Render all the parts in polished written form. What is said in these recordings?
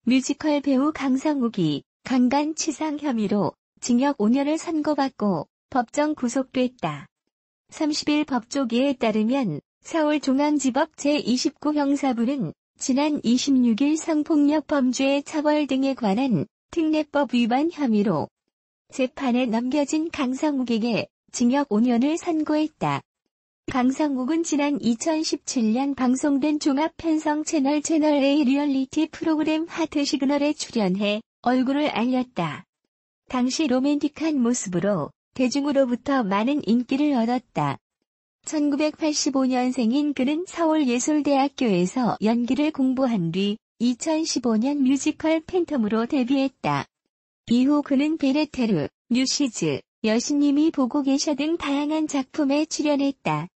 뮤지컬 배우 강상욱이 강간치상 혐의로 징역 5년을 선고받고 법정 구속됐다. 30일 법조계에 따르면 서울중앙지법 제29 형사부는 지난 26일 성폭력 범죄 처벌 등에 관한 특례법 위반 혐의로 재판에 넘겨진 강상욱에게 징역 5년을 선고했다. 강상욱은 지난 2017년 방송된 종합편성 채널A 리얼리티 프로그램 하트시그널에 출연해 얼굴을 알렸다. 당시 로맨틱한 모습으로 대중으로부터 많은 인기를 얻었다. 1985년생인 그는 서울예술대학교에서 연기를 공부한 뒤 2015년 뮤지컬 팬텀으로 데뷔했다. 이후 그는 베레테르, 뉴시즈, 여신님이 보고 계셔 등 다양한 작품에 출연했다.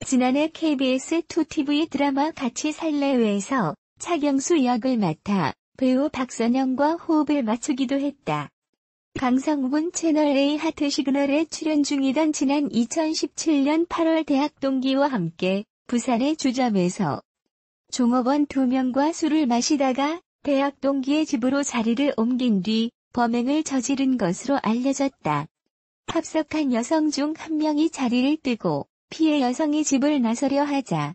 지난해 KBS2 TV 드라마 같이 살래요에서 차경수 역을 맡아 배우 박선영과 호흡을 맞추기도 했다. 강상욱은 채널A 하트시그널에 출연 중이던 지난 2017년 8월 대학 동기와 함께 부산의 주점에서 종업원 2명과 술을 마시다가 대학 동기의 집으로 자리를 옮긴 뒤 범행을 저지른 것으로 알려졌다. 합석한 여성 중 한 명이 자리를 뜨고 피해 여성이 집을 나서려 하자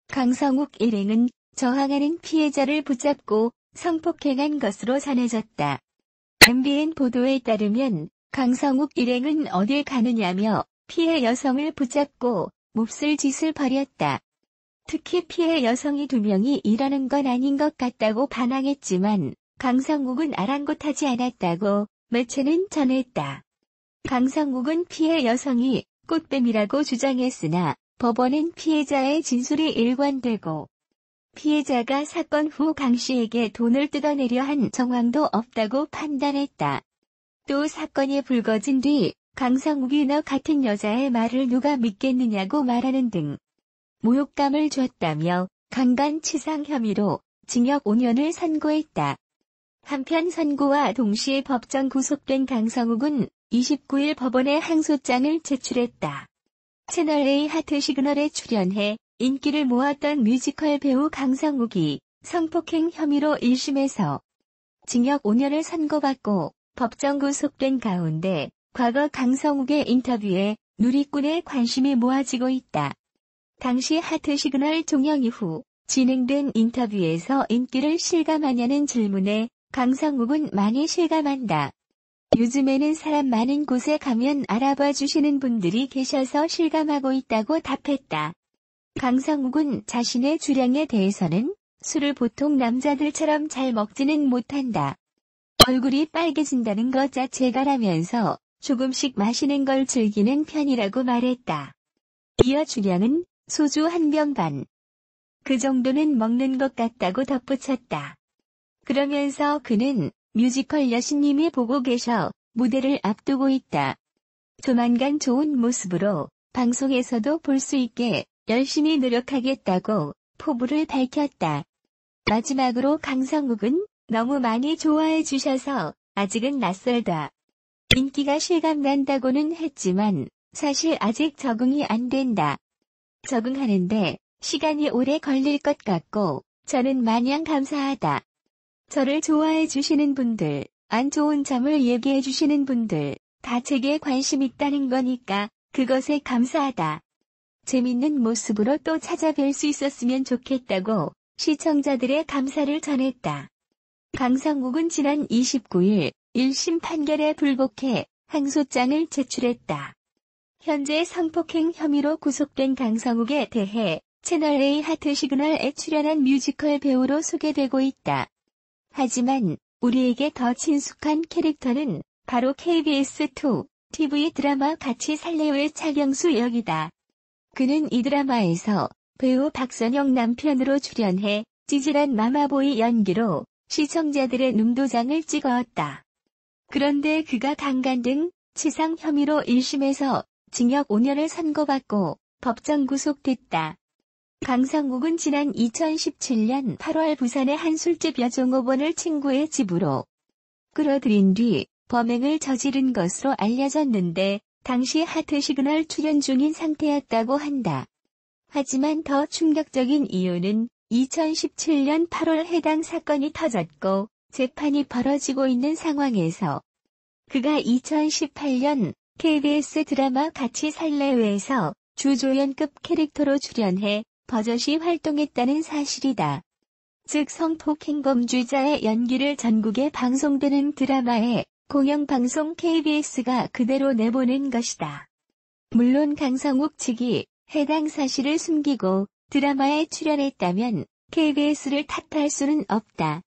강상욱 일행은 저항하는 피해자를 붙잡고 성폭행한 것으로 전해졌다. MBN 보도에 따르면 강상욱 일행은 어딜 가느냐며 피해 여성을 붙잡고 몹쓸 짓을 벌였다. 특히 피해 여성이 2명이 일하는 건 아닌 것 같다고 반항했지만 강상욱은 아랑곳하지 않았다고 매체는 전했다. 강상욱은 피해 여성이 꽃뱀이라고 주장했으나 법원은 피해자의 진술이 일관되고 피해자가 사건 후 강씨에게 돈을 뜯어내려 한 정황도 없다고 판단했다. 또 사건이 불거진 뒤 강상욱이 너 같은 여자의 말을 누가 믿겠느냐고 말하는 등 모욕감을 줬다며 강간치상 혐의로 징역 5년을 선고했다. 한편 선고와 동시에 법정 구속된 강상욱은 29일 법원에 항소장을 제출했다. 채널A 하트시그널에 출연해 인기를 모았던 뮤지컬 배우 강상욱이 성폭행 혐의로 1심에서 징역 5년을 선고받고 법정 구속된 가운데 과거 강상욱의 인터뷰에 누리꾼의 관심이 모아지고 있다. 당시 하트시그널 종영 이후 진행된 인터뷰에서 인기를 실감하냐는 질문에 강상욱은 많이 실감한다. 요즘에는 사람 많은 곳에 가면 알아봐 주시는 분들이 계셔서 실감하고 있다고 답했다. 강상욱은 자신의 주량에 대해서는 술을 보통 남자들처럼 잘 먹지는 못한다. 얼굴이 빨개진다는 것 자체가라면서 조금씩 마시는 걸 즐기는 편이라고 말했다. 이어 주량은 소주 1병 반. 그 정도는 먹는 것 같다고 덧붙였다. 그러면서 그는 뮤지컬 여신님이 보고 계셔 무대를 앞두고 있다. 조만간 좋은 모습으로 방송에서도 볼 수 있게 열심히 노력하겠다고 포부를 밝혔다. 마지막으로 강상욱은 너무 많이 좋아해 주셔서 아직은 낯설다. 인기가 실감난다고는 했지만 사실 아직 적응이 안 된다. 적응하는데 시간이 오래 걸릴 것 같고 저는 마냥 감사하다. 저를 좋아해 주시는 분들, 안 좋은 점을 얘기해 주시는 분들, 다 제게 관심 있다는 거니까 그것에 감사하다. 재밌는 모습으로 또 찾아뵐 수 있었으면 좋겠다고 시청자들의 감사를 전했다. 강상욱은 지난 29일 1심 판결에 불복해 항소장을 제출했다. 현재 성폭행 혐의로 구속된 강상욱에 대해 채널A 하트시그널에 출연한 뮤지컬 배우로 소개되고 있다. 하지만 우리에게 더 친숙한 캐릭터는 바로 KBS2 TV 드라마 같이 살래요의 차경수 역이다. 그는 이 드라마에서 배우 박선영 남편으로 출연해 찌질한 마마보이 연기로 시청자들의 눈도장을 찍었다. 그런데 그가 강간 등 치상 혐의로 1심에서 징역 5년을 선고받고 법정 구속됐다. 강상욱은 지난 2017년 8월 부산의 한 술집 여종업원을 친구의 집으로 끌어들인 뒤 범행을 저지른 것으로 알려졌는데 당시 하트시그널 출연 중인 상태였다고 한다. 하지만 더 충격적인 이유는 2017년 8월 해당 사건이 터졌고 재판이 벌어지고 있는 상황에서 그가 2018년 KBS 드라마 같이 살래요에서 주조연급 캐릭터로 출연해 버젓이 활동했다는 사실이다. 즉 성폭행범죄자의 연기를 전국에 방송되는 드라마에 공영방송 KBS가 그대로 내보낸 것이다. 물론 강성욱 측이 해당 사실을 숨기고 드라마에 출연했다면 KBS를 탓할 수는 없다.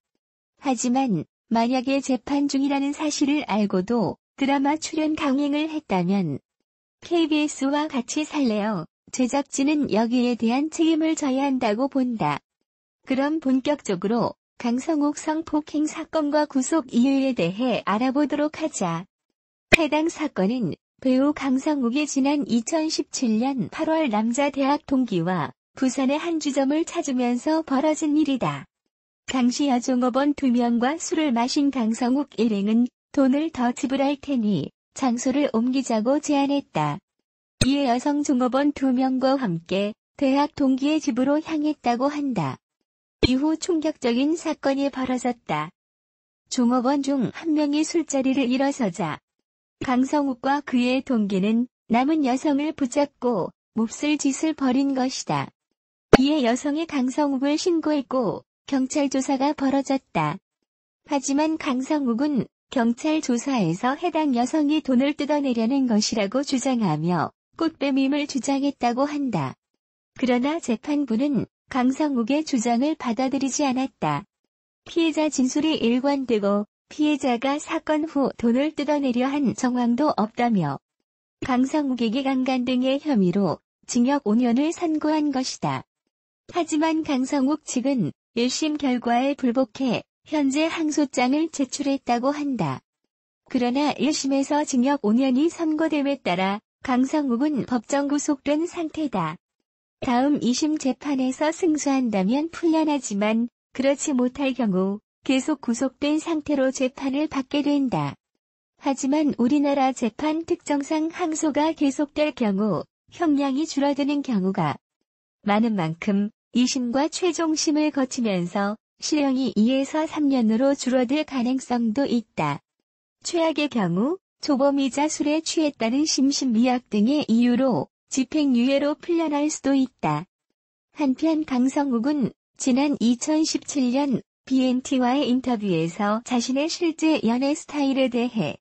하지만 만약에 재판 중이라는 사실을 알고도 드라마 출연 강행을 했다면 KBS와 같이 살래요. 제작진은 여기에 대한 책임을 져야 한다고 본다. 그럼 본격적으로 강성욱 성폭행 사건과 구속 이유에 대해 알아보도록 하자. 해당 사건은 배우 강성욱이 지난 2017년 8월 남자 대학 동기와 부산의 한 주점을 찾으면서 벌어진 일이다. 당시 여종업원 2명과 술을 마신 강성욱 일행은 돈을 더 지불할 테니 장소를 옮기자고 제안했다. 이에 여성 종업원 2명과 함께 대학 동기의 집으로 향했다고 한다. 이후 충격적인 사건이 벌어졌다. 종업원 중 한 명이 술자리를 일어서자 강성욱과 그의 동기는 남은 여성을 붙잡고 몹쓸 짓을 벌인 것이다. 이에 여성이 강성욱을 신고했고 경찰 조사가 벌어졌다. 하지만 강성욱은 경찰 조사에서 해당 여성이 돈을 뜯어내려는 것이라고 주장하며 꽃뱀임을 주장했다고 한다. 그러나 재판부는 강성욱의 주장을 받아들이지 않았다. 피해자 진술이 일관되고 피해자가 사건 후 돈을 뜯어내려 한 정황도 없다며 강성욱에게 강간 등의 혐의로 징역 5년을 선고한 것이다. 하지만 강성욱 측은 1심 결과에 불복해 현재 항소장을 제출했다고 한다. 그러나 1심에서 징역 5년이 선고됨에 따라 강성욱은 법정 구속된 상태다. 다음 2심 재판에서 승소한다면 풀려나지만 그렇지 못할 경우 계속 구속된 상태로 재판을 받게 된다. 하지만 우리나라 재판 특성상 항소가 계속될 경우 형량이 줄어드는 경우가 많은 만큼 2심과 최종심을 거치면서 실형이 2에서 3년으로 줄어들 가능성도 있다. 최악의 경우 조범이자 술에 취했다는 심신미약 등의 이유로 집행유예로 풀려날 수도 있다. 한편 강성욱은 지난 2017년 BNT와의 인터뷰에서 자신의 실제 연애 스타일에 대해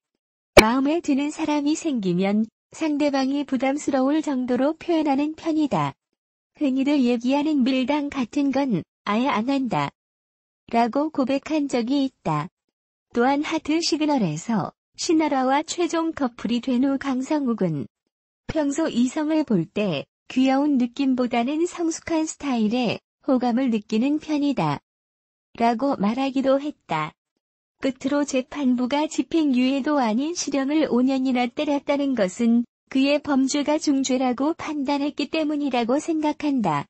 마음에 드는 사람이 생기면 상대방이 부담스러울 정도로 표현하는 편이다. 흔히들 얘기하는 밀당 같은 건 아예 안 한다. 라고 고백한 적이 있다. 또한 하트 시그널에서 신아라와 최종 커플이 된 후 강성욱은 평소 이성을 볼 때 귀여운 느낌보다는 성숙한 스타일에 호감을 느끼는 편이다. 라고 말하기도 했다. 끝으로 재판부가 집행유예도 아닌 실형을 5년이나 때렸다는 것은 그의 범죄가 중죄라고 판단했기 때문이라고 생각한다.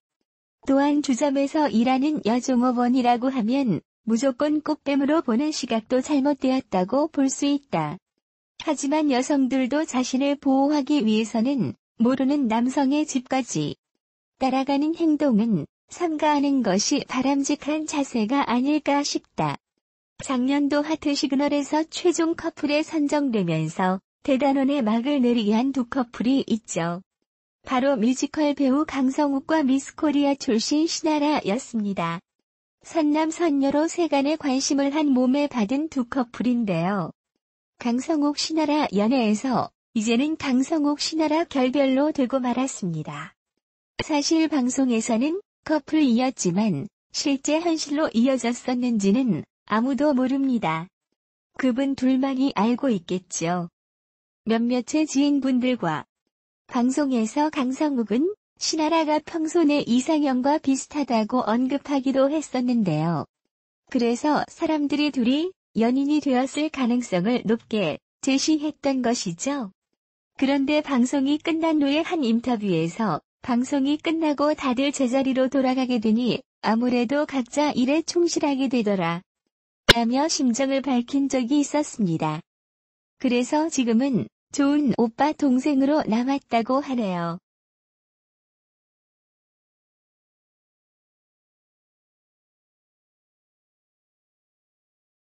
또한 주점에서 일하는 여종업원이라고 하면 무조건 꽃뱀으로 보는 시각도 잘못되었다고 볼 수 있다. 하지만 여성들도 자신을 보호하기 위해서는 모르는 남성의 집까지 따라가는 행동은 삼가하는 것이 바람직한 자세가 아닐까 싶다. 작년도 하트 시그널에서 최종 커플에 선정되면서 대단원의 막을 내리게 한 두 커플이 있죠. 바로 뮤지컬 배우 강성욱과 미스코리아 출신 신아라였습니다. 선남선녀로 세간의 관심을 한 몸에 받은 두 커플인데요. 강성욱 신아라 연애에서 이제는 강성욱 신아라 결별로 되고 말았습니다. 사실 방송에서는 커플이었지만 실제 현실로 이어졌었는지는 아무도 모릅니다. 그분 둘만이 알고 있겠죠. 몇몇의 지인분들과 방송에서 강성욱은 신아라가 평소 내 이상형과 비슷하다고 언급하기도 했었는데요. 그래서 사람들이 둘이 연인이 되었을 가능성을 높게 제시했던 것이죠. 그런데 방송이 끝난 후에 한 인터뷰에서 방송이 끝나고 다들 제자리로 돌아가게 되니 아무래도 각자 일에 충실하게 되더라. 라며 심정을 밝힌 적이 있었습니다. 그래서 지금은 좋은 오빠 동생으로 남았다고 하네요.